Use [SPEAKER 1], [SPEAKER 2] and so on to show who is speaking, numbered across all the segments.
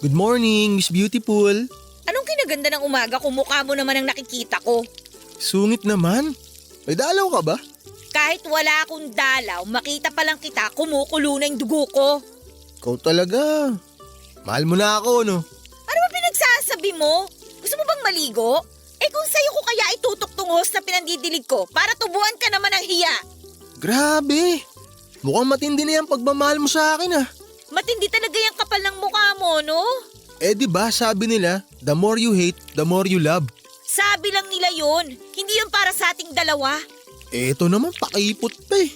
[SPEAKER 1] Good morning, Miss Beautiful.
[SPEAKER 2] Anong kinaganda ng umaga kung mukha mo naman ang nakikita ko?
[SPEAKER 1] Sungit naman. May dalaw ka ba?
[SPEAKER 2] Kahit wala akong dalaw, makita pa lang kita, kumukulo na yung dugo ko.
[SPEAKER 1] Ikaw talaga. Mahal mo na ako, no?
[SPEAKER 2] Ano ba pinagsasabi mo? Gusto mo bang maligo? Eh kung sa'yo ko kaya itutok tong hose na pinandidilig ko para tubuan ka naman ng hiya.
[SPEAKER 1] Grabe. Mukhang matindi na yung pagmamahal mo sa akin, ah.
[SPEAKER 2] Matindi talaga yung kapal ng mukha mo, no?
[SPEAKER 1] Eh di ba sabi nila, the more you hate, the more you love.
[SPEAKER 2] Sabi lang nila yun. Hindi yun para sa ating dalawa.
[SPEAKER 1] Eh ito naman pakipot pa eh.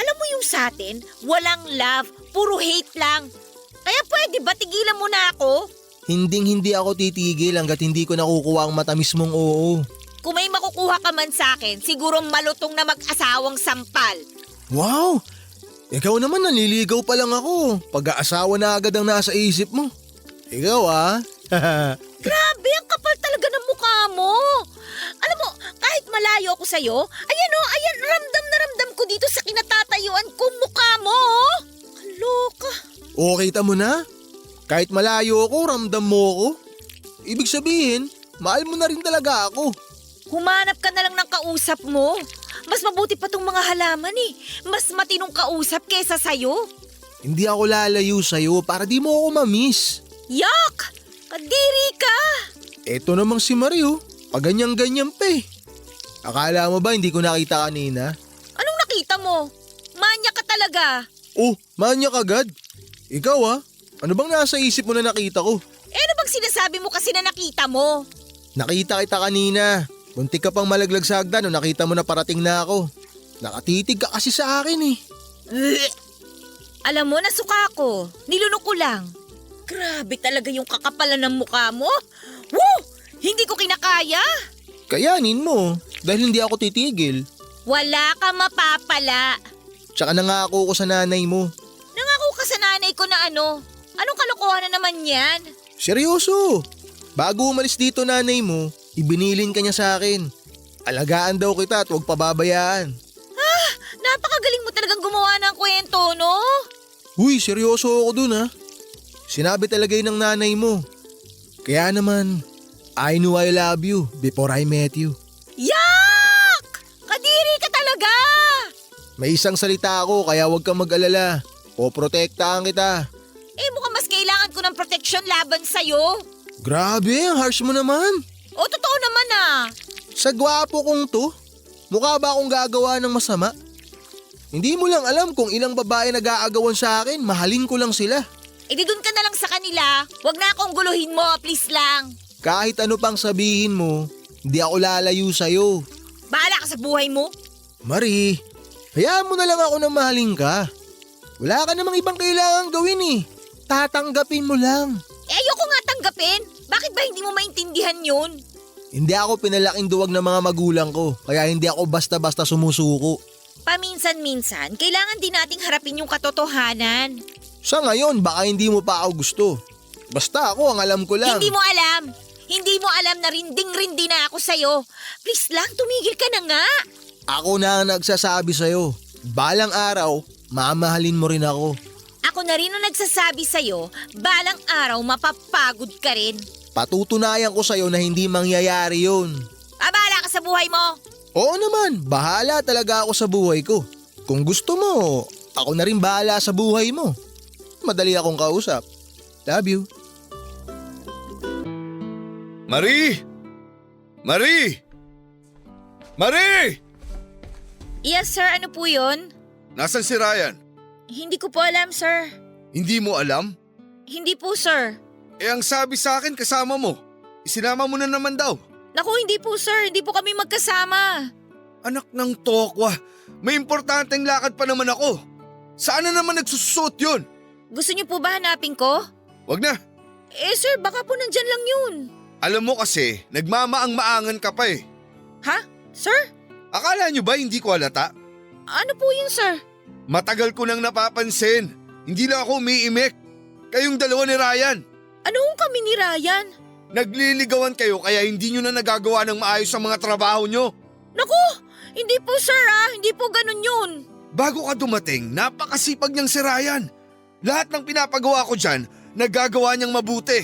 [SPEAKER 2] Alam mo yung sa atin, walang love, puro hate lang. Kaya pwede ba tigilan mo na ako?
[SPEAKER 1] Hinding-hindi ako titigil hanggat hindi ko nakukuha ang matamis mong oo.
[SPEAKER 2] Kung may makukuha ka man sa akin, siguro malutong na mag-asawang sampal.
[SPEAKER 1] Wow! Ikaw naman naliligaw pa lang ako. Pag-aasawa na agad ang nasa isip mo. Ikaw ah.
[SPEAKER 2] Grabe, ang kapal talaga ng mukha mo. Alam mo, kahit malayo ako sa'yo, ayan ramdam na ramdam ko dito sa kinatatayuan kong mukha mo. Kaloka.
[SPEAKER 1] O kita mo na? Kahit malayo ako, ramdam mo ako. Ibig sabihin, mahal mo na rin talaga ako.
[SPEAKER 2] Humanap ka na lang ng kausap mo. Mas mabuti pa tong mga halaman eh. Mas matinong kausap kesa sa'yo.
[SPEAKER 1] Hindi ako lalayo sa'yo para di mo ako mamiss.
[SPEAKER 2] Yak! Kadiri ka!
[SPEAKER 1] Eto namang si Mario, pag ganyan-ganyan pa eh. Akala mo ba hindi ko nakita kanina?
[SPEAKER 2] Anong nakita mo? Manya ka talaga.
[SPEAKER 1] Oh, manyak agad. Ikaw ah, ano bang nasa isip mo na nakita ko?
[SPEAKER 2] Eh ano bang sinasabi mo kasi na nakita mo?
[SPEAKER 1] Nakita kita kanina. Muntik ka pang malaglag sa hagdan nung nakita mo na parating na ako. Nakatitig ka kasi sa akin eh.
[SPEAKER 2] Blech! Alam mo, nasuka ako. Nilunok ko lang. Grabe talaga yung kakapalan ng mukha mo. Woo! Hindi ko kinakaya.
[SPEAKER 1] Kayanin mo, dahil hindi ako titigil.
[SPEAKER 2] Wala ka mapapala.
[SPEAKER 1] Tsaka nangako ko sa nanay mo.
[SPEAKER 2] Nangako ka sa nanay ko na ano? Anong kalokohan na naman yan?
[SPEAKER 1] Seryoso! Bago umalis dito nanay mo, ibinilin ka niya sa akin. Alagaan daw kita at huwag pababayaan.
[SPEAKER 2] Napakagaling mo talagang gumawa ng kwento, no?
[SPEAKER 1] Uy, seryoso ako dun ha. Sinabi talaga yun ng nanay mo. Kaya naman, I knew I love you before I met you.
[SPEAKER 2] Yak! Kadiri ka talaga!
[SPEAKER 1] May isang salita ako kaya huwag kang mag-alala. Poprotektahan kita.
[SPEAKER 2] Eh mukhang mas kailangan ko ng protection laban sa'yo.
[SPEAKER 1] Grabe, ang harsh mo naman.
[SPEAKER 2] O totoo naman ah.
[SPEAKER 1] Sa gwapo kong to, mukha ba akong gagawa ng masama? Hindi mo lang alam kung ilang babae nag-aagawan sa akin, mahalin ko lang sila.
[SPEAKER 2] E di dun ka na lang sa kanila. Huwag na akong guluhin mo, please lang.
[SPEAKER 1] Kahit ano pang sabihin mo, hindi ako lalayo sa'yo.
[SPEAKER 2] Bahala ka sa buhay mo.
[SPEAKER 1] Marie, hayaan mo na lang ako na mahalin ka. Wala ka namang ibang kailangan gawin eh. Tatanggapin mo lang.
[SPEAKER 2] Eh ayoko nga tanggapin. Bakit ba hindi mo maintindihan yun?
[SPEAKER 1] Hindi ako pinalaking duwag ng mga magulang ko, kaya hindi ako basta-basta sumusuko.
[SPEAKER 2] Paminsan-minsan, kailangan din nating harapin yung katotohanan.
[SPEAKER 1] Sa ngayon, baka hindi mo pa ako gusto. Basta ako, ang alam ko lang.
[SPEAKER 2] Hindi mo alam. Hindi mo alam na rinding-rindi na ako sa'yo. Please lang, tumigil ka na nga.
[SPEAKER 1] Ako na ang nagsasabi sa'yo. Balang araw, mamahalin mo rin ako.
[SPEAKER 2] Ako na rin ang nagsasabi sa'yo, balang araw mapapagod ka rin.
[SPEAKER 1] Patutunayan ko sa'yo na hindi mangyayari yun.
[SPEAKER 2] Bahala ka sa buhay mo.
[SPEAKER 1] Oo naman, bahala talaga ako sa buhay ko. Kung gusto mo, ako na rin bahala sa buhay mo. Madali akong kausap. Love you.
[SPEAKER 3] Marie! Marie! Marie!
[SPEAKER 2] Yes sir, ano po yun?
[SPEAKER 3] Nasaan si Ryan?
[SPEAKER 2] Hindi ko po alam sir.
[SPEAKER 3] Hindi mo alam?
[SPEAKER 2] Hindi po sir.
[SPEAKER 3] Eh ang sabi sa akin kasama mo. Isinama mo na naman daw.
[SPEAKER 2] Naku, hindi po sir, hindi po kami magkasama.
[SPEAKER 3] Anak ng tokwa, may importanteng lakad pa naman ako. Saan na naman nagsusuot yun?
[SPEAKER 2] Gusto niyo po ba hanapin ko?
[SPEAKER 3] Wag na.
[SPEAKER 2] Eh sir, baka po nandyan lang yun.
[SPEAKER 3] Alam mo kasi, nagmamaang-maangan ka pa eh.
[SPEAKER 2] Ha? Sir?
[SPEAKER 3] Akala nyo ba hindi ko halata?
[SPEAKER 2] Ano po yun sir?
[SPEAKER 3] Matagal ko nang napapansin. Hindi lang ako umiimik. Kayong dalawa ni Ryan.
[SPEAKER 2] Ano kung kami ni Ryan?
[SPEAKER 3] Nagliligawan kayo kaya hindi nyo na nagagawa ng maayos ang mga trabaho nyo.
[SPEAKER 2] Naku, hindi po sir hindi po ganun yun.
[SPEAKER 3] Bago ka dumating, napakasipag niyang si Ryan. Lahat ng pinapagawa ko dyan, nagagawa niyang mabuti.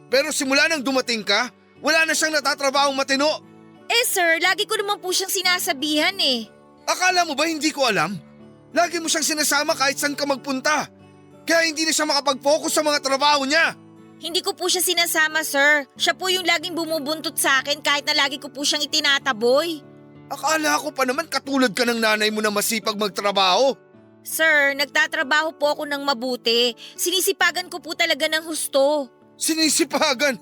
[SPEAKER 3] Pero simula nang dumating ka, wala na siyang natatrabahong matino.
[SPEAKER 2] Eh sir, lagi ko naman po siyang sinasabihan eh.
[SPEAKER 3] Akala mo ba hindi ko alam? Lagi mo siyang sinasama kahit saan ka magpunta. Kaya hindi na siya makapag-focus sa mga trabaho niya.
[SPEAKER 2] Hindi ko po siya sinasama sir. Siya po yung laging bumubuntot sa akin kahit na lagi ko po siyang itinataboy.
[SPEAKER 3] Akala ko pa naman katulad ka ng nanay mo na masipag magtrabaho.
[SPEAKER 2] Sir, nagtatrabaho po ako ng mabuti. Sinisipagan ko po talaga ng husto.
[SPEAKER 3] Sinisipagan?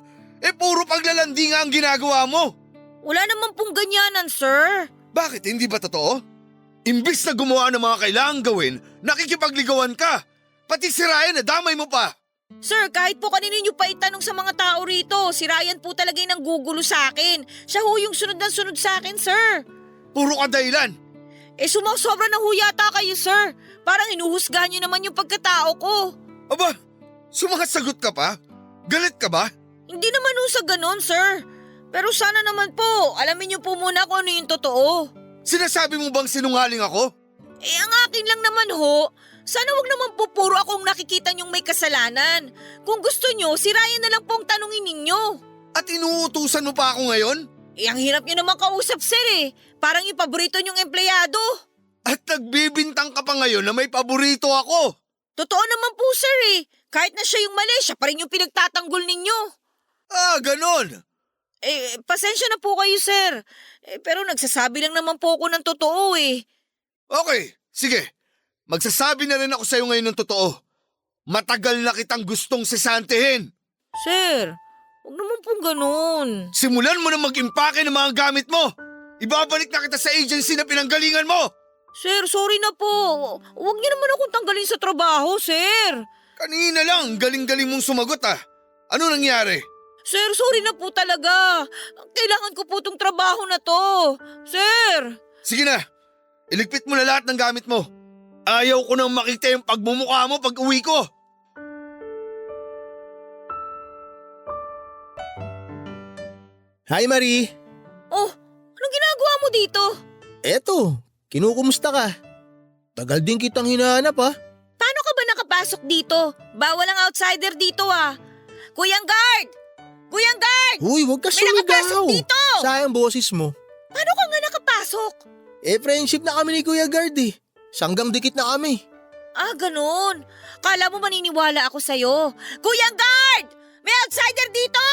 [SPEAKER 3] Puro paglalandi nga ang ginagawa mo.
[SPEAKER 2] Wala naman pong ganyanan sir.
[SPEAKER 3] Bakit, hindi ba totoo? Imbis na gumawa ng mga kailangang gawin, nakikipagligawan ka. Pati si Ryan, nadamay mo pa.
[SPEAKER 2] Sir, kahit po kanino niyo pa itanong sa mga tao rito, si Ryan po talaga yung nanggugulo sa akin. Siya ho yung sunod na sunod sa akin, sir.
[SPEAKER 3] Puro ka dahilan.
[SPEAKER 2] Sumasobra na ho yata kayo, sir. Parang inuhusgahan niyo naman yung pagkatao ko.
[SPEAKER 3] Aba, sumasagot ka pa? Galit ka ba?
[SPEAKER 2] Hindi naman ho sa ganon, sir. Pero sana naman po, alamin niyo po muna kung ano yung totoo.
[SPEAKER 3] Sinasabi mo bang sinungaling ako?
[SPEAKER 2] Ang akin lang naman ho, sana wag naman po puro akong nakikita niyong may kasalanan. Kung gusto niyo, si Ryan na lang po ang tanungin ninyo.
[SPEAKER 3] At inuutusan mo pa ako ngayon?
[SPEAKER 2] Ang hirap niyo naman kausap, sir eh. Parang yung paborito niyong empleyado.
[SPEAKER 3] At nagbibintang ka pa ngayon na may paborito ako.
[SPEAKER 2] Totoo naman po, sir eh. Kahit na siya yung mali, siya pa rin yung pinagtatanggol ninyo.
[SPEAKER 3] Ah, ganon.
[SPEAKER 2] Pasensya na po kayo, sir. Pero nagsasabi lang naman po ako ng totoo eh.
[SPEAKER 3] Okay, sige. Magsasabi na rin ako sa'yo ngayon ng totoo. Matagal na kitang gustong sesantehin.
[SPEAKER 2] Sir, huwag naman pong ganun.
[SPEAKER 3] Simulan mo na mag-impake ng mga gamit mo. Ibabalik na kita sa agency na pinanggalingan mo.
[SPEAKER 2] Sir, sorry na po. Huwag niyo naman akong tanggalin sa trabaho, sir.
[SPEAKER 3] Kanina lang, galing-galing mong sumagot ah. Ano nangyari?
[SPEAKER 2] Sir, sorry na po talaga. Kailangan ko po tong trabaho na to. Sir!
[SPEAKER 3] Sige na, iligpit mo na lahat ng gamit mo. Ayaw ko nang makita yung pagmumukha mo pag uwi ko.
[SPEAKER 1] Hi Marie!
[SPEAKER 2] Oh, anong ginagawa mo dito?
[SPEAKER 1] Eto, kinukumusta ka? Tagal din kitang hinahanap ha.
[SPEAKER 2] Paano ka ba nakapasok dito? Bawal ang outsider dito ah. Kuyang guard! Kuyang guard!
[SPEAKER 1] Uy, huwag ka
[SPEAKER 2] May nakapasok
[SPEAKER 1] sumigaw.
[SPEAKER 2] dito!
[SPEAKER 1] Sayang boses mo.
[SPEAKER 2] Paano ka nga nakapasok?
[SPEAKER 1] Friendship na kami ni Kuya Guard eh. Sanggang dikit na kami.
[SPEAKER 2] Ah, ganun. Kala mo maniniwala ako sa'yo. Kuyang guard! May outsider dito!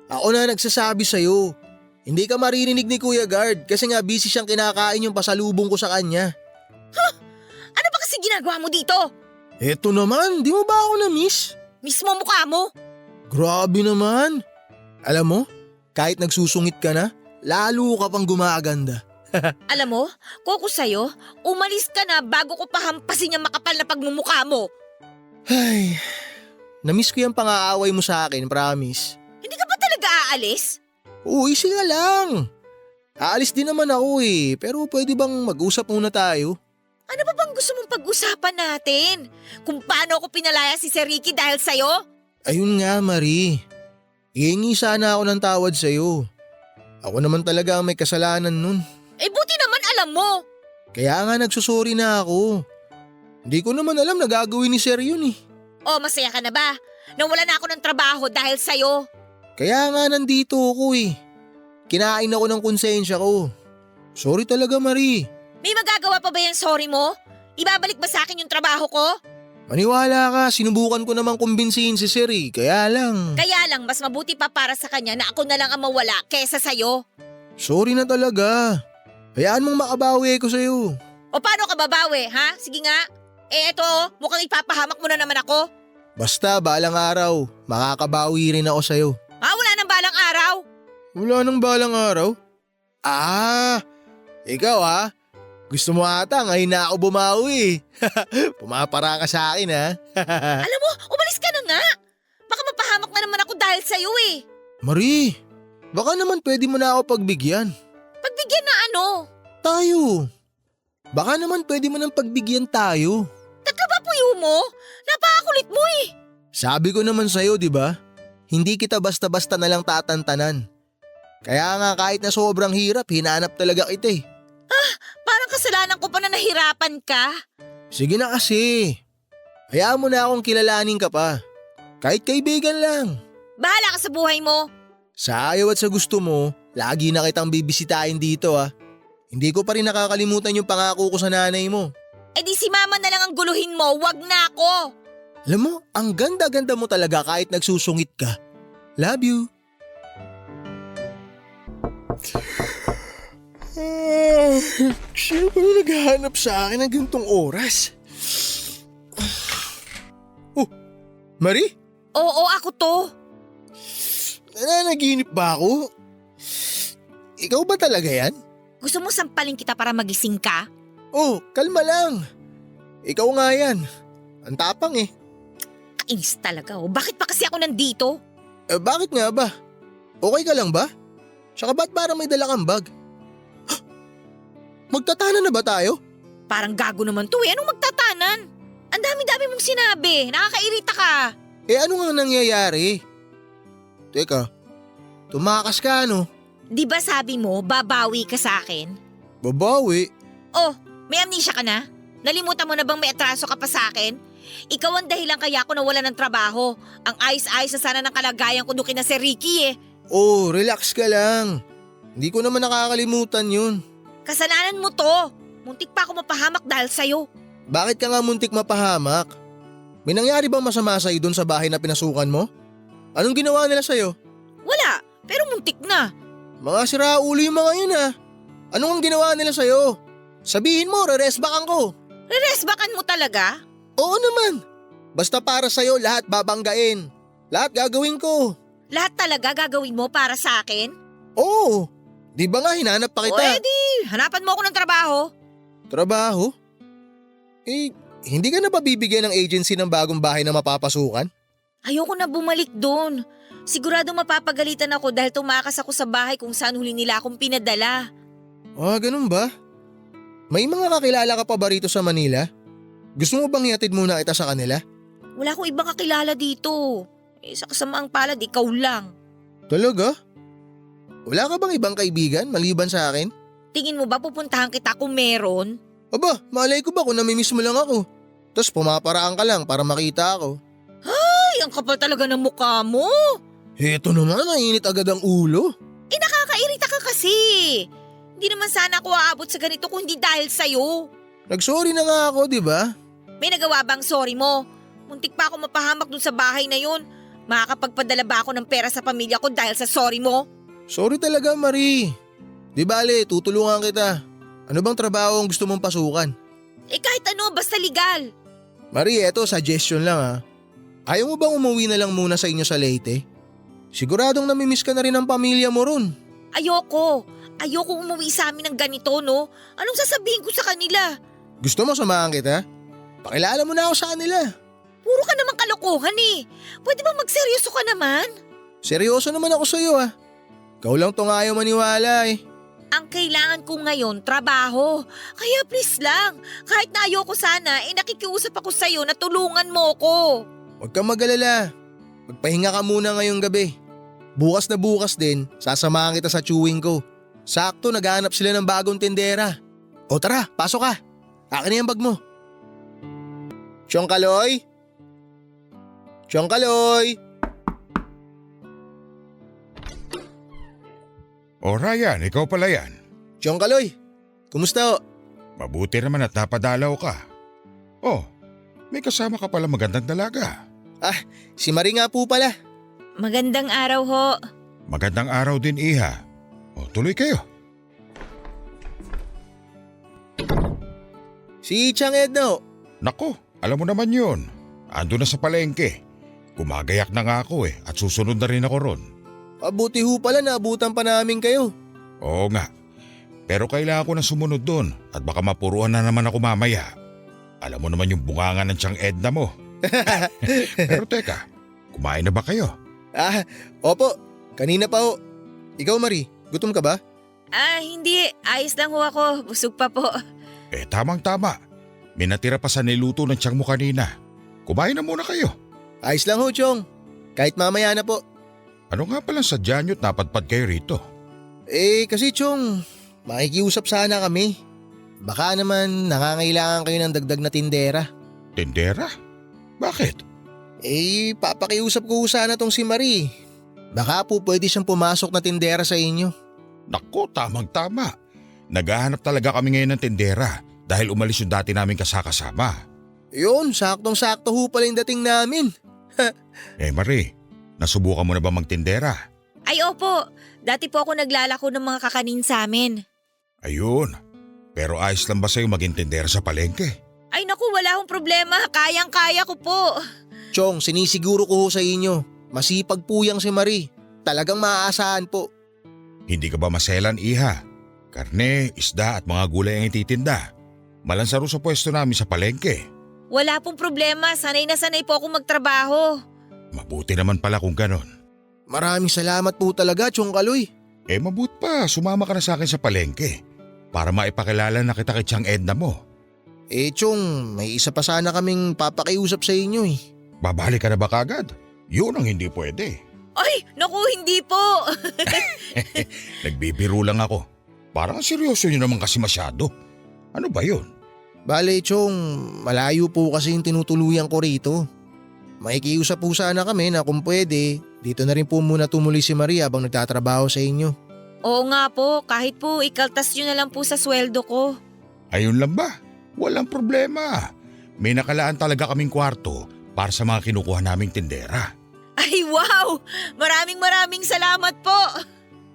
[SPEAKER 1] Ako na nagsasabi sa'yo. Hindi ka maririnig ni Kuya Guard kasi nga busy siyang kinakain yung pasalubong ko sa kanya.
[SPEAKER 2] Ano ba kasi ginagawa mo dito?
[SPEAKER 1] Eto naman, di mo ba ako na-miss?
[SPEAKER 2] Mismo mukha mo?
[SPEAKER 1] Grabe naman. Alam mo, kahit nagsusungit ka na, lalo ka pang gumaganda.
[SPEAKER 2] Alam mo, kung ako sa'yo, umalis ka na bago ko pahampasin yung makapal na pagmumukha mo.
[SPEAKER 1] Ay, na-miss ko yung pang-aaway mo sa akin, promise.
[SPEAKER 2] Hindi ka ba talaga aalis?
[SPEAKER 1] Uy, sige lang. Aalis din naman ako eh, pero pwede bang mag-usap muna tayo?
[SPEAKER 2] Ano ba bang gusto mong pag-usapan natin? Kung paano ako pinalaya si Sir Ricky dahil sa'yo?
[SPEAKER 1] Ayun nga, Marie. Ihingi sana ako ng tawad sa'yo. Ako naman talaga ang may kasalanan nun.
[SPEAKER 2] Buti naman alam mo.
[SPEAKER 1] Kaya nga nagsusuri na ako. Hindi ko naman alam na gagawin ni Sir yun eh.
[SPEAKER 2] Masaya ka na ba? Nawala na ako ng trabaho dahil sa'yo.
[SPEAKER 1] Kaya nga nandito ako eh. Kinain ako ng konsensya ko. Sorry talaga, Marie.
[SPEAKER 2] May magagawa pa ba yung sorry mo? Ibabalik ba sa akin yung trabaho ko?
[SPEAKER 1] Maniwala ka, sinubukan ko namang kumbinsihin si Sir eh. Kaya lang.
[SPEAKER 2] Kaya lang, mas mabuti pa para sa kanya na ako na lang ang mawala kesa sa'yo.
[SPEAKER 1] Sorry na talaga. Hayaan mong makabawi ko sa'yo.
[SPEAKER 2] O paano ka babawi, ha? Sige nga. Eto, mukhang ipapahamak mo na naman ako.
[SPEAKER 1] Basta, balang araw, makakabawi rin ako sa'yo.
[SPEAKER 2] Wala nang balang araw.
[SPEAKER 1] Wala nang balang araw? Ikaw ha? Gusto mo ata ngayon na ako bumawi. Pumapara ka sa akin ha.
[SPEAKER 2] Alam mo, umalis ka na nga. Baka mapahamak na naman ako dahil sa'yo eh.
[SPEAKER 1] Marie, baka naman pwede mo na ako pagbigyan.
[SPEAKER 2] Pagbigyan na ano?
[SPEAKER 1] Tayo. Baka naman pwede mo nang pagbigyan tayo.
[SPEAKER 2] Tatlo ba puyo mo? Napakakulit mo eh.
[SPEAKER 1] Sabi ko naman sa'yo, di ba? Hindi kita basta-basta na lang tatantanan. Kaya nga kahit na sobrang hirap, hinanap talaga kita eh.
[SPEAKER 2] Parang kasalanan ko pa na nahirapan ka.
[SPEAKER 1] Sige na kasi. Hayaan mo na akong kilalanin ka pa. Kahit kaibigan lang.
[SPEAKER 2] Bahala ka sa buhay mo.
[SPEAKER 1] Sa ayaw at sa gusto mo, lagi na kitang bibisitahin dito ah. Hindi ko pa rin nakakalimutan yung pangako ko sa nanay mo.
[SPEAKER 2] Eh di si mama na lang ang guluhin mo, wag na ako.
[SPEAKER 1] Alam mo, ang ganda-ganda mo talaga kahit nagsusungit ka. Love you. Sino ba yung naghahanap sa akin ng ganitong oras? Oh, Marie?
[SPEAKER 2] Oo, ako to.
[SPEAKER 1] Nananaginip ba ako? Ikaw ba talaga yan?
[SPEAKER 2] Gusto mo sampalin kita para magising ka?
[SPEAKER 1] Oh, kalma lang. Ikaw nga yan. Ang tapang eh.
[SPEAKER 2] Kainis talaga oh. Bakit pa kasi ako nandito?
[SPEAKER 1] Bakit nga ba? Okay ka lang ba? Tsaka ba't parang may dala kang bag? Magtatana na ba tayo?
[SPEAKER 2] Parang gago naman to eh. Anong magtatanan? Ang dami-dami mong sinabi. Nakakairita ka.
[SPEAKER 1] Ano nga nangyayari? Teka, tumakas ka no?
[SPEAKER 2] Di ba sabi mo, babawi ka sa akin?
[SPEAKER 1] Babawi?
[SPEAKER 2] Oh, may amnesia ka na? Nalimutan mo na bang may atraso ka pa sa akin? Ikaw ang dahilan kaya ako nawala ng trabaho. Ang ayos-ayos na sana ng kalagayan ko doon kina si Ricky eh.
[SPEAKER 1] Oh, relax ka lang. Hindi ko naman nakakalimutan yun.
[SPEAKER 2] Kasalanan mo to. Muntik pa ako mapahamak dahil sa'yo.
[SPEAKER 1] Bakit ka nga muntik mapahamak? May nangyari bang masama sa'yo doon sa bahay na pinasukan mo? Anong ginawa nila sa'yo?
[SPEAKER 2] Wala, pero muntik na.
[SPEAKER 1] Mga siraulo yung mga yun ah. Anong ang ginawa nila sa'yo? Sabihin mo, re-resbakan ko.
[SPEAKER 2] Reresbakan mo talaga?
[SPEAKER 1] Oo naman. Basta para sa'yo lahat babanggain. Lahat gagawin ko.
[SPEAKER 2] Lahat talaga gagawin mo para sa akin?
[SPEAKER 1] Oo. Di ba nga hinanap pa
[SPEAKER 2] O
[SPEAKER 1] kita?
[SPEAKER 2] edi, hanapan mo ako ng trabaho.
[SPEAKER 1] Trabaho? Hindi ka na ba bibigyan ng agency ng bagong bahay na mapapasukan?
[SPEAKER 2] Ayoko na bumalik doon. Sigurado mapapagalitan ako dahil tumakas ako sa bahay kung saan huli nila akong pinadala.
[SPEAKER 1] Ganun ba? May mga kakilala ka pa ba rito sa Manila? Gusto mo bang ihatid muna kita sa kanila?
[SPEAKER 2] Wala akong ibang kakilala dito. Sa kasamaang palad, ikaw lang.
[SPEAKER 1] Talaga? Wala ka bang ibang kaibigan maliban sa akin?
[SPEAKER 2] Tingin mo ba pupuntahan kita kung meron?
[SPEAKER 1] Aba, malay ko ba kung namimiss mo lang ako? Tapos pumaparaan ka lang para makita ako.
[SPEAKER 2] Ay, ang kapal talaga ng mukha mo.
[SPEAKER 1] Heto naman, mainit agad ang ulo.
[SPEAKER 2] Nakakairita ka kasi. Hindi naman sana ako aabot sa ganito kung hindi dahil sa'yo.
[SPEAKER 1] Nagsorry na nga ako, di ba?
[SPEAKER 2] May nagawa bang sorry mo? Muntik pa ako mapahamak dun sa bahay na yun. Makakapagpadala ba ako ng pera sa pamilya ko dahil sa sorry mo?
[SPEAKER 1] Sorry talaga, Marie. Di bale, tutulungan kita. Ano bang trabaho ang gusto mong pasukan?
[SPEAKER 2] Kahit ano, basta legal.
[SPEAKER 1] Marie, eto suggestion lang ha. Ayaw mo bang umuwi na lang muna sa inyo sa Leyte? Siguradong namimiss ka na rin ng pamilya mo ron.
[SPEAKER 2] Ayoko. Ayoko umuwi sa amin ng ganito, no? Anong sasabihin ko sa kanila?
[SPEAKER 1] Gusto mo samahan kita? Pakilala mo na ako sa kanila.
[SPEAKER 2] Puro ka naman kalokohan eh. Pwede ba magseryoso ka naman?
[SPEAKER 1] Seryoso naman ako sa'yo ah. Ikaw lang tong ayaw maniwala eh.
[SPEAKER 2] Ang kailangan ko ngayon, trabaho. Kaya please lang, kahit na ayoko sana, nakikiusap ako sa'yo na tulungan mo ko.
[SPEAKER 1] Huwag kang mag-alala. Magpahinga ka muna ngayong gabi. Bukas na bukas din, sasamahan kita sa chewing ko. Sakto, naghahanap sila ng bagong tindera. O tara, pasok ka. Akin na yung bag mo. Chong Kaloy? Chong Kaloy?
[SPEAKER 4] O Ryan, ikaw pala yan.
[SPEAKER 1] Chong Kaloy, kumusta o?
[SPEAKER 4] Mabuti naman at napadalaw ka. Oh, may kasama ka pala magandang dalaga.
[SPEAKER 1] Si Marie nga po pala.
[SPEAKER 2] Magandang araw ho.
[SPEAKER 4] Magandang araw din, Iha. O, tuloy kayo.
[SPEAKER 1] Si Chang Edna o.
[SPEAKER 4] Nako, alam mo naman yun. Ando na sa palengke. Gumagayak na nga ako at susunod na rin ako ron.
[SPEAKER 1] Buti ho pala naabutan pa namin kayo.
[SPEAKER 4] Oo nga. Pero kailangan ko na sumunod doon at baka mapuruan na naman ako mamaya. Alam mo naman yung bunganga ng Tiyang Edna mo. Pero teka, kumain na ba kayo?
[SPEAKER 1] Opo. Kanina pa ho. Ikaw Marie, gutom ka ba?
[SPEAKER 2] Hindi. Ayos lang ho ako. Busog pa po.
[SPEAKER 4] Tamang-tama. May natira pa sa niluto ng Tiyang mo kanina. Kumain na muna kayo.
[SPEAKER 1] Ayos lang ho, Chong. Kahit mamaya na po.
[SPEAKER 4] Ano nga pala sadya nyo't napadpad kayo rito?
[SPEAKER 1] Kasi Chong, makikiusap sana kami. Baka naman nangangailangan kayo ng dagdag na tindera.
[SPEAKER 4] Tindera? Bakit?
[SPEAKER 1] Papakiusap ko sana tong si Marie. Baka po pwede siyang pumasok na tindera sa inyo.
[SPEAKER 4] Nako, tamang-tama. Naghahanap talaga kami ngayon ng tindera dahil umalis yung dati namin kasakasama.
[SPEAKER 1] Yun, saktong-sakto ho pala yung dating namin.
[SPEAKER 4] Marie, nasubukan mo na ba magtindera?
[SPEAKER 2] Ay opo, dati po ako naglalako ng mga kakanin sa amin.
[SPEAKER 4] Ayun, pero ayos lang ba sa'yo maging tindera sa palengke?
[SPEAKER 2] Ay naku, wala akong problema. Kayang-kaya ko po.
[SPEAKER 1] Chong, sinisiguro ko ho sa inyo. Masipag po yang si Marie. Talagang maaasahan po.
[SPEAKER 4] Hindi ka ba maselan, iha? Karne, isda at mga gulay ang ititinda. Malansaro sa pwesto namin sa palengke.
[SPEAKER 2] Wala pong problema. Sanay na sanay po ako magtrabaho.
[SPEAKER 4] Mabuti naman pala kung ganon.
[SPEAKER 1] Maraming salamat po talaga, Chong Kaloy.
[SPEAKER 4] Mabuti pa, sumama ka na sa akin sa palengke para maipakilala na kita kay Tiyang Edna mo.
[SPEAKER 1] Chong, may isa pa sana kaming papakiusap sa inyo eh.
[SPEAKER 4] Babalik ka na ba kagad? Yun ang hindi pwede.
[SPEAKER 2] Ay, naku, hindi po.
[SPEAKER 4] Nagbibiro lang ako. Parang seryoso nyo naman kasi masyado. Ano ba yun?
[SPEAKER 1] Bale, Chong, malayo po kasi yung tinutuluyan ko rito. Makikiusap po sana kami na kung pwede, dito na rin po muna tumuloy si Maria habang nagtatrabaho sa inyo.
[SPEAKER 2] Oo nga po, kahit po ikaltas nyo na lang po sa sweldo ko.
[SPEAKER 4] Ayun lang ba? Walang problema. May nakalaan talaga kaming kwarto para sa mga kinukuha naming tindera.
[SPEAKER 2] Ay wow! Maraming salamat po.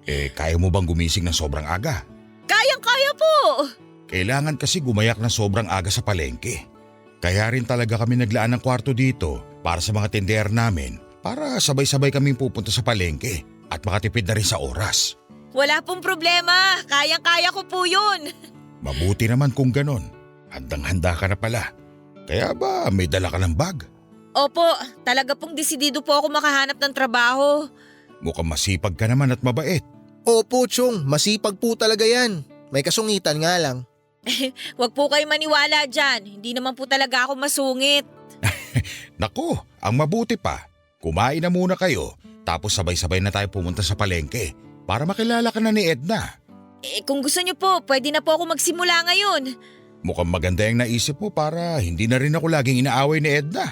[SPEAKER 4] Kaya mo bang gumising ng sobrang aga?
[SPEAKER 2] Kayang-kaya po.
[SPEAKER 4] Kailangan kasi gumayak ng sobrang aga sa palengke. Kaya rin talaga kami naglaan ng kwarto dito para sa mga tindera namin para sabay-sabay kaming pupunta sa palengke at makatipid na rin sa oras.
[SPEAKER 2] Wala pong problema. Kayang-kaya ko po yun.
[SPEAKER 4] Mabuti naman kung ganon. Handang-handa ka na pala. Kaya ba may dala ka ng bag?
[SPEAKER 2] Opo, talaga pong desidido po ako makahanap ng trabaho.
[SPEAKER 4] Mukhang masipag ka naman at mabait.
[SPEAKER 1] Opo, Chong, masipag po talaga yan. May kasungitan nga lang.
[SPEAKER 2] Huwag po kayo maniwala dyan. Hindi naman po talaga ako masungit.
[SPEAKER 4] Naku, ang mabuti pa. Kumain na muna kayo tapos sabay-sabay na tayo pumunta sa palengke para makilala ka na ni Edna.
[SPEAKER 2] Kung gusto niyo po, pwede na po ako magsimula ngayon.
[SPEAKER 4] Mukhang maganda yung naisip mo para hindi na rin ako laging inaaway ni Edna.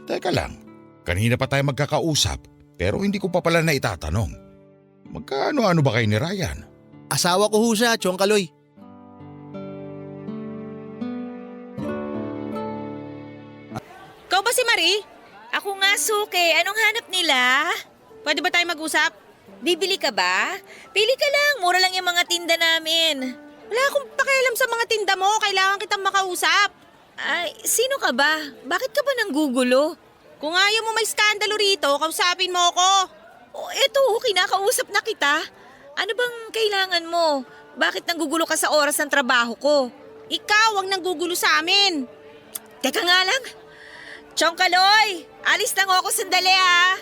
[SPEAKER 4] Teka lang, kanina pa tayo magkakausap pero hindi ko pa pala na itatanong. Magkano-ano ba kayo ni Ryan?
[SPEAKER 1] Asawa ko ho siya, Chong Kaloy.
[SPEAKER 5] Ikaw ba si Marie?
[SPEAKER 2] Ako nga, Suke. Anong hanap nila?
[SPEAKER 5] Pwede ba tayo mag-usap?
[SPEAKER 2] Bibili ka ba? Pili ka lang. Mura lang yung mga tinda namin.
[SPEAKER 5] Wala akong pakialam sa mga tinda mo. Kailangan kitang makausap.
[SPEAKER 2] Ay, sino ka ba? Bakit ka ba nanggugulo?
[SPEAKER 5] Kung ayaw mo may skandalo rito, kausapin mo ako.
[SPEAKER 2] Eto, kinakausap na kita. Ano bang kailangan mo? Bakit nanggugulo ka sa oras ng trabaho ko?
[SPEAKER 5] Ikaw ang nanggugulo sa amin.
[SPEAKER 2] Teka nga lang. Chong Kaloy, alis lang ako sandali ha.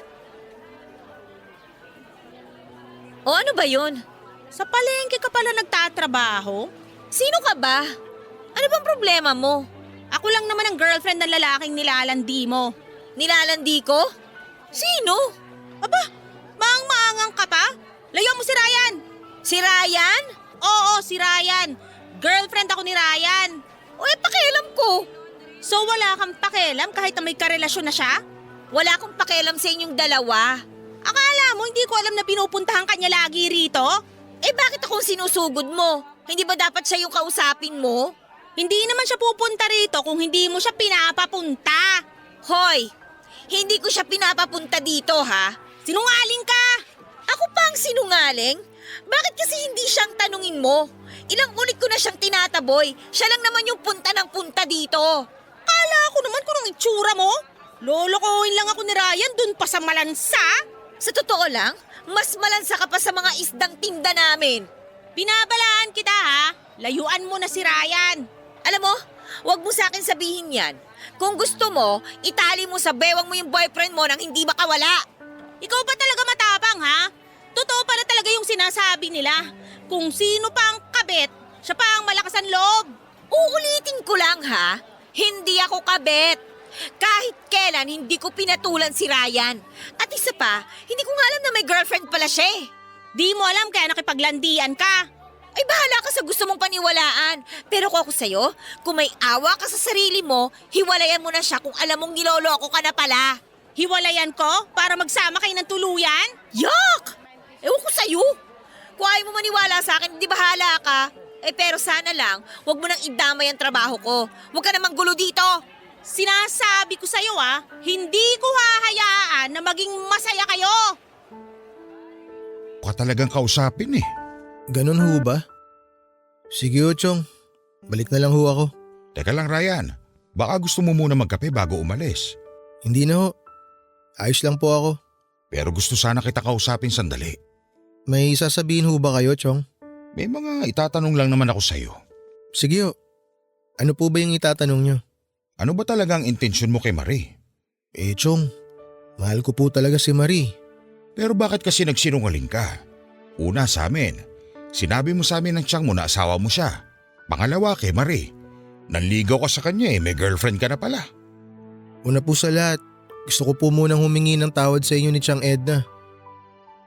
[SPEAKER 2] O ano ba yun?
[SPEAKER 5] Sa palengke ka pala nagtatrabaho?
[SPEAKER 2] Sino ka ba? Ano bang problema mo?
[SPEAKER 5] Ako lang naman ang girlfriend ng lalaking nilalandi mo.
[SPEAKER 2] Nilalandi ko? Sino?
[SPEAKER 5] Aba, maang-maangang ka pa? Layo mo si Ryan.
[SPEAKER 2] Si Ryan?
[SPEAKER 5] Oo, si Ryan. Girlfriend ako ni Ryan.
[SPEAKER 2] Pakialam ko.
[SPEAKER 5] So wala kang pakialam kahit na may karelasyon na siya?
[SPEAKER 2] Wala akong pakialam sa inyong dalawa.
[SPEAKER 5] Akala mo hindi ko alam na pinupuntahan kanya lagi rito?
[SPEAKER 2] Bakit akong sinusugod mo? Hindi ba dapat siya yung kausapin mo?
[SPEAKER 5] Hindi naman siya pupunta rito kung hindi mo siya pinapapunta.
[SPEAKER 2] Hoy, hindi ko siya pinapapunta dito ha.
[SPEAKER 5] Sinungaling ka!
[SPEAKER 2] Ako pa ang sinungaling? Bakit kasi hindi siyang tanungin mo? Ilang ulit ko na siyang tinataboy. Siya lang naman yung punta ng punta dito.
[SPEAKER 5] Kala ko naman kung ang itsura mo. Lolokohin lang ako ni Ryan dun pa sa malansa.
[SPEAKER 2] Sa totoo lang, mas malansa ka pa sa mga isdang tinda namin.
[SPEAKER 5] Binabalaan kita ha. Layuan mo na si Ryan.
[SPEAKER 2] Alam mo, wag mo sa akin sabihin yan. Kung gusto mo, itali mo sa bewang mo yung boyfriend mo nang hindi makawala.
[SPEAKER 5] Ikaw ba talaga matapang ha? Totoo pala talaga yung sinasabi nila. Kung sino pa ang kabit, siya pa ang malakas ang loob.
[SPEAKER 2] Uulitin ko lang ha, hindi ako kabet. Kahit kailan hindi ko pinatulan si Ryan. At isa pa, hindi ko nga alam na may girlfriend pala siya eh.
[SPEAKER 5] Di mo alam kaya nakipaglandian ka.
[SPEAKER 2] Ay bahala ka sa gusto mong paniwalaan. Pero kung ako sa'yo, kung may awa ka sa sarili mo, hiwalayan mo na siya kung alam mong niloloko ka na pala.
[SPEAKER 5] Hiwalayan ko para magsama kayo ng tuluyan?
[SPEAKER 2] Yak! Ewan ko sa'yo. Kung ayaw mo maniwala sa akin, di bahala ka. Pero sana lang, huwag mo nang idamay ang trabaho ko. Huwag ka namang gulo dito.
[SPEAKER 5] Sinasabi ko sa'yo hindi ko hahayaan na maging masaya kayo.
[SPEAKER 4] Ka talagang kausapin eh.
[SPEAKER 1] Ganun ho ba? Sige ho, Chong. Balik na lang ho ako.
[SPEAKER 4] Teka lang Ryan, baka gusto mo muna magkape bago umalis.
[SPEAKER 1] Hindi na ho. Ayos lang po ako.
[SPEAKER 4] Pero gusto sana kita kausapin sandali.
[SPEAKER 1] May sasabihin ho ba kayo, Chong?
[SPEAKER 4] May mga itatanong lang naman ako sa'yo.
[SPEAKER 1] Sige ho. Ano po ba yung itatanong nyo?
[SPEAKER 4] Ano ba talagang intensyon mo kay Marie?
[SPEAKER 1] Chong, mahal ko po talaga si Marie.
[SPEAKER 4] Pero bakit kasi nagsinungaling ka? Una sa amin, sinabi mo sa amin ng tiyang mo na asawa mo siya. Pangalawa kay Marie, nanligaw ka sa kanya may girlfriend ka na pala.
[SPEAKER 1] Una po sa lahat, gusto ko po munang humingi ng tawad sa inyo ni Tiyang Edna.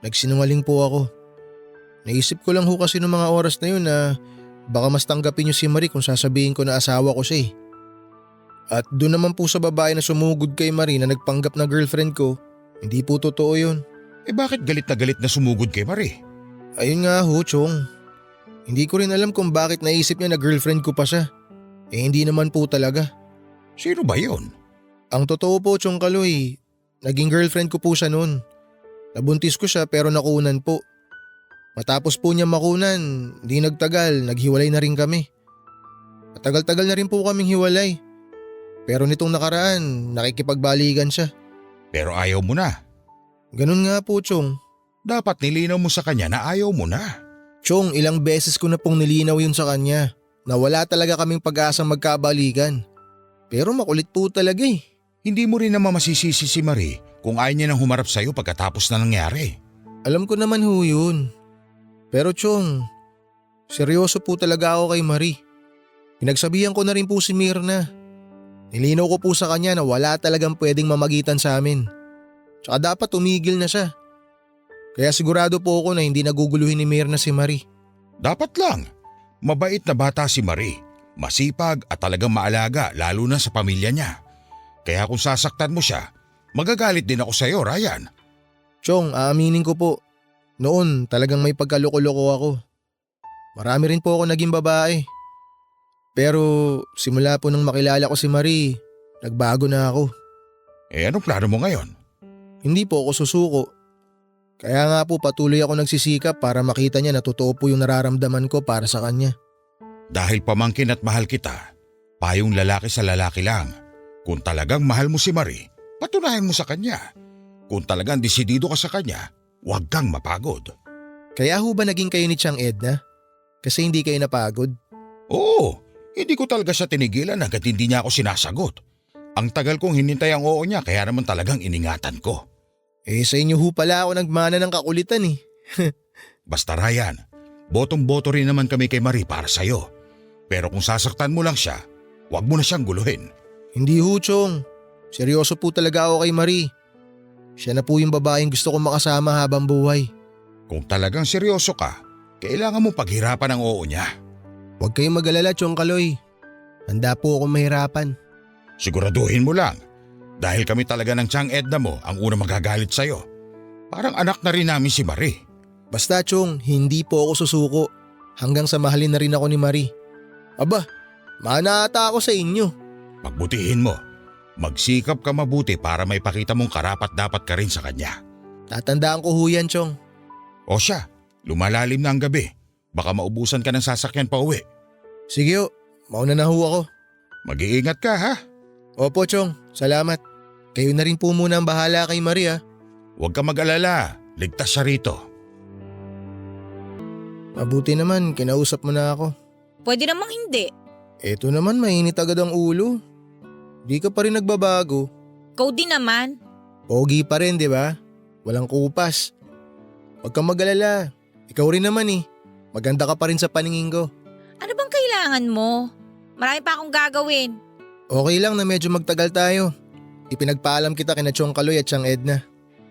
[SPEAKER 1] Nagsinungaling po ako. Naisip ko lang ho kasi noong mga oras na yun na baka mas tanggapin niyo si Marie kung sasabihin ko na asawa ko siya eh. At doon naman po sa babae na sumugod kay Marie na nagpanggap na girlfriend ko, hindi po totoo yun.
[SPEAKER 4] Bakit galit na sumugod kay Marie?
[SPEAKER 1] Ayun nga ho, Chong. Hindi ko rin alam kung bakit naisip niya na girlfriend ko pa siya. Hindi naman po talaga.
[SPEAKER 4] Sino ba yon?
[SPEAKER 1] Ang totoo po, Chong Kaloy, naging girlfriend ko po siya noon. Nabuntis ko siya pero nakunan po. Matapos po niya makunan, di nagtagal, naghiwalay na rin kami. Matagal-tagal na rin po kaming hiwalay. Pero nitong nakaraan, nakikipagbalikan siya.
[SPEAKER 4] Pero ayaw mo na.
[SPEAKER 1] Ganun nga po, Chong.
[SPEAKER 4] Dapat nilinaw mo sa kanya na ayaw mo na.
[SPEAKER 1] Chong, ilang beses ko na pong nilinaw yun sa kanya na wala talaga kaming pag-asang magkabalikan. Pero makulit po talaga eh.
[SPEAKER 4] Hindi mo rin naman masisisi si Marie kung ayaw niya nang humarap sa'yo pagkatapos na nangyari.
[SPEAKER 1] Alam ko naman ho yun. Pero Chong, seryoso po talaga ako kay Marie. Pinagsabihan ko na rin po si Mirna. Nilinaw ko po sa kanya na wala talagang pwedeng mamagitan sa amin. Tsaka dapat tumigil na siya. Kaya sigurado po ako na hindi naguguluhin ni Mirna si Marie.
[SPEAKER 4] Dapat lang. Mabait na bata si Marie. Masipag at talagang maalaga lalo na sa pamilya niya. Kaya kung sasaktan mo siya, magagalit din ako sa'yo, Ryan.
[SPEAKER 1] Chong, aaminin ko po. Noon talagang may pagkaloko-loko ako. Marami rin po ako naging babae. Pero simula po nang makilala ko si Marie, nagbago na ako.
[SPEAKER 4] Anong plano mo ngayon?
[SPEAKER 1] Hindi po ako susuko. Kaya nga po patuloy ako nagsisikap para makita niya na totoo po yung nararamdaman ko para sa kanya.
[SPEAKER 4] Dahil pamangkin at mahal kita, payong lalaki sa lalaki lang. Kung talagang mahal mo si Marie, patunayan mo sa kanya. Kung talagang desidido ka sa kanya, huwag kang mapagod.
[SPEAKER 1] Kaya ho ba naging kayo ni Tiyang Edna? Kasi hindi kayo napagod?
[SPEAKER 4] Oo, hindi ko talaga siya tinigilan hanggat hindi niya ako sinasagot. Ang tagal kong hinintay ang oo niya kaya naman talagang iningatan ko.
[SPEAKER 1] Sa inyo ho pala ako nagmana ng kakulitan eh.
[SPEAKER 4] Basta Ryan, botong-boto rin naman kami kay Marie para sa'yo. Pero kung sasaktan mo lang siya, huwag mo na siyang guluhin.
[SPEAKER 1] Hindi ho, Chong. Seryoso po talaga ako kay Marie. Siya na po yung babaeng gusto kong makasama habang buhay.
[SPEAKER 4] Kung talagang seryoso ka, kailangan mong paghirapan ang oo niya.
[SPEAKER 1] Huwag kayong mag-alala, Chong Kaloy. Handa po akong mahirapan.
[SPEAKER 4] Siguraduhin mo lang. Dahil kami talaga ng Tiyang Edna mo ang unang magagalit sa'yo. Parang anak na rin namin si Marie.
[SPEAKER 1] Basta Chong, hindi po ako susuko. Hanggang sa mahalin na rin ako ni Marie. Aba, mana ata ako sa inyo.
[SPEAKER 4] Pagbutihin mo. Magsikap ka mabuti para may pakita mong karapat-dapat ka rin sa kanya.
[SPEAKER 1] Tatandaan ko ho yan, Chong.
[SPEAKER 4] O siya, lumalalim na ang gabi. Baka maubusan ka ng sasakyan pa uwi.
[SPEAKER 1] Sige ho, mauna na ho ako.
[SPEAKER 4] Mag-iingat ka ha.
[SPEAKER 1] Opo, Chong. Salamat. Kayo na rin po muna ang bahala kay Maria.
[SPEAKER 4] Huwag ka mag-alala. Ligtas siya rito.
[SPEAKER 1] Mabuti naman, kinausap mo na ako.
[SPEAKER 2] Pwede namang hindi.
[SPEAKER 1] Eto naman, mainit agad ang ulo. Di ka pa rin nagbabago.
[SPEAKER 2] Ikaw din naman.
[SPEAKER 1] Pogi pa rin, di ba? Walang kupas. Huwag kang mag-alala. Ikaw rin naman eh. Maganda ka pa rin sa paningin ko.
[SPEAKER 2] Ano bang kailangan mo? Marami pa akong gagawin.
[SPEAKER 1] Okay lang na medyo magtagal tayo. Ipinagpaalam kita kina Chong Kaloy at Tiyang Edna.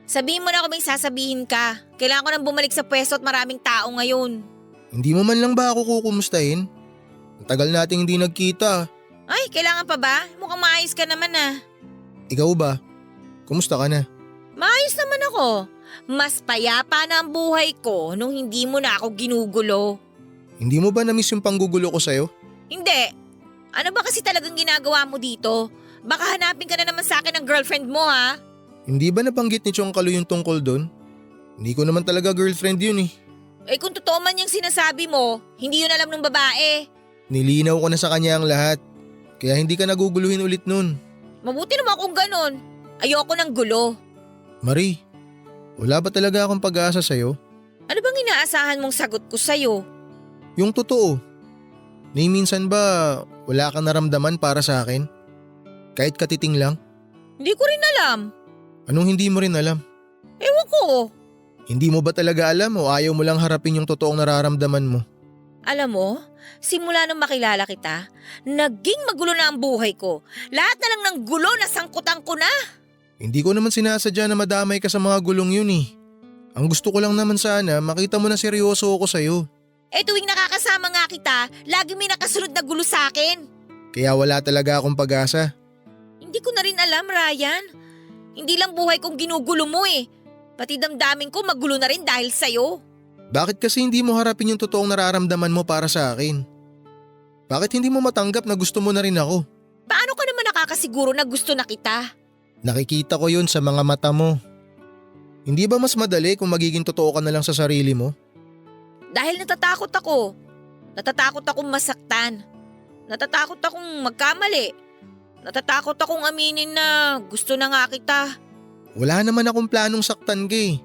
[SPEAKER 2] Sabihin mo na kung may sasabihin ka. Kailangan ko nang bumalik sa pwesto at maraming tao ngayon.
[SPEAKER 1] Hindi mo man lang ba ako kukumustahin? Ang tagal nating hindi nagkita.
[SPEAKER 2] Ay, kailangan pa ba? Mukhang maayos ka naman ah.
[SPEAKER 1] Ikaw ba? Kumusta ka na?
[SPEAKER 2] Maayos naman ako. Mas payapa na ang buhay ko nung hindi mo na ako ginugulo.
[SPEAKER 1] Hindi mo ba na-miss yung panggugulo ko sa'yo?
[SPEAKER 2] Hindi. Ano ba kasi talagang ginagawa mo dito? Baka hanapin ka na naman sa akin ng girlfriend mo ha?
[SPEAKER 1] Hindi ba nabanggit ni Chong Kalu yung tungkol doon? Hindi ko naman talaga girlfriend yun eh.
[SPEAKER 2] Eh kung totoo man yung sinasabi mo, hindi yun alam ng babae.
[SPEAKER 1] Nilinaw ko na sa kanya ang lahat. Kaya hindi ka naguguluhin ulit nun.
[SPEAKER 2] Mabuti naman kung ganun. Ayoko ng gulo.
[SPEAKER 1] Marie, wala ba talaga akong pag-asa sa'yo?
[SPEAKER 2] Ano bang inaasahan mong sagot ko sa'yo?
[SPEAKER 1] Yung totoo. Ni minsan ba wala kang naramdaman para sa akin? Kahit katiting lang?
[SPEAKER 2] Hindi ko rin alam.
[SPEAKER 1] Anong hindi mo rin alam?
[SPEAKER 2] Ewan ko.
[SPEAKER 1] Hindi mo ba talaga alam o ayaw mo lang harapin yung totoong nararamdaman mo?
[SPEAKER 2] Alam mo, simula nung makilala kita, naging magulo na ang buhay ko. Lahat na lang ng gulo na sangkutan ko na.
[SPEAKER 1] Hindi ko naman sinasadya na madamay ka sa mga gulong yun eh. Ang gusto ko lang naman sana makita mo na seryoso ako sa'yo.
[SPEAKER 2] Eh tuwing nakakasama nga kita, lagi may nakasunod na gulo sa akin.
[SPEAKER 1] Kaya wala talaga akong pag-asa.
[SPEAKER 2] Hindi ko na rin alam, Ryan. Hindi lang buhay kong ginugulo mo eh. Pati damdamin ko magulo na rin dahil sa'yo.
[SPEAKER 1] Bakit kasi hindi mo harapin yung totoong nararamdaman mo para sa akin? Bakit hindi mo matanggap na gusto mo na rin ako?
[SPEAKER 2] Paano ka naman nakakasiguro na gusto na kita?
[SPEAKER 1] Nakikita ko yun sa mga mata mo. Hindi ba mas madali kung magiging totoo ka na lang sa sarili mo?
[SPEAKER 2] Dahil natatakot ako. Natatakot akong masaktan. Natatakot akong magkamali. Natatakot akong aminin na gusto na nga kita.
[SPEAKER 1] Wala naman akong planong saktan ka eh.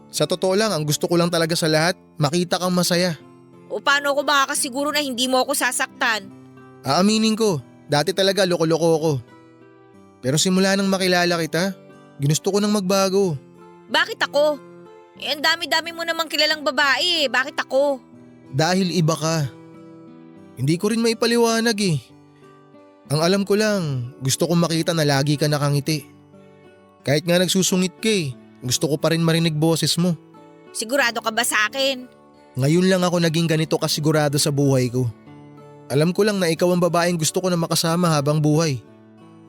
[SPEAKER 1] Sa totoo lang, ang gusto ko lang talaga sa lahat, makita kang masaya.
[SPEAKER 2] O paano ako makakasiguro na hindi mo ako sasaktan?
[SPEAKER 1] Aaminin ko, dati talaga loko-loko ako. Pero simula nang makilala kita, ginusto ko nang magbago.
[SPEAKER 2] Bakit ako? Eh, ang dami-dami mo namang kilalang babae eh. Bakit ako?
[SPEAKER 1] Dahil iba ka. Hindi ko rin maipaliwanag eh. Ang alam ko lang, gusto kong makita na lagi ka nakangiti. Kahit nga nagsusungit ka eh, gusto ko pa rin marinig boses mo.
[SPEAKER 2] Sigurado ka ba sa akin?
[SPEAKER 1] Ngayon lang ako naging ganito kasigurado sa buhay ko. Alam ko lang na ikaw ang babaeng gusto ko na makasama habang buhay.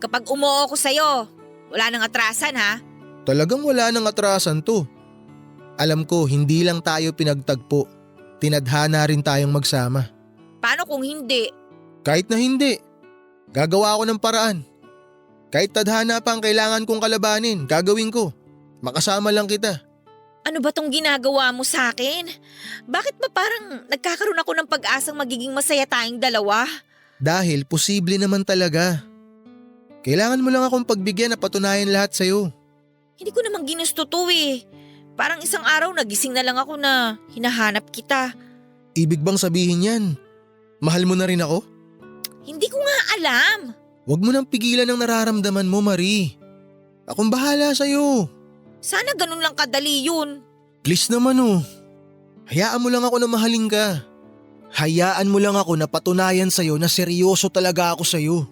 [SPEAKER 2] Kapag umuo ko sa'yo, wala nang atrasan ha?
[SPEAKER 1] Talagang wala nang atrasan to. Alam ko hindi lang tayo pinagtagpo, tinadhana rin tayong magsama.
[SPEAKER 2] Paano kung hindi?
[SPEAKER 1] Kahit na hindi, gagawa ako ng paraan. Kahit tadhana pa ang kailangan kong kalabanin, gagawin ko. Makasama lang kita.
[SPEAKER 2] Ano ba tong ginagawa mo sa akin? Bakit ba parang nagkakaroon ako ng pag-asang magiging masaya tayong dalawa?
[SPEAKER 1] Dahil posible naman talaga. Kailangan mo lang akong pagbigyan na patunayan lahat sa'yo.
[SPEAKER 2] Hindi ko naman ginusto to eh. Parang isang araw nagising na lang ako na hinahanap kita.
[SPEAKER 1] Ibig bang sabihin yan? Mahal mo na rin ako?
[SPEAKER 2] Hindi ko nga alam.
[SPEAKER 1] Huwag mo nang pigilan ang nararamdaman mo, Marie. Akong bahala sa'yo.
[SPEAKER 2] Sana ganun lang kadali yun.
[SPEAKER 1] Please naman oh. Hayaan mo lang ako na mahalin ka. Hayaan mo lang ako na patunayan sa'yo na seryoso talaga ako sa'yo.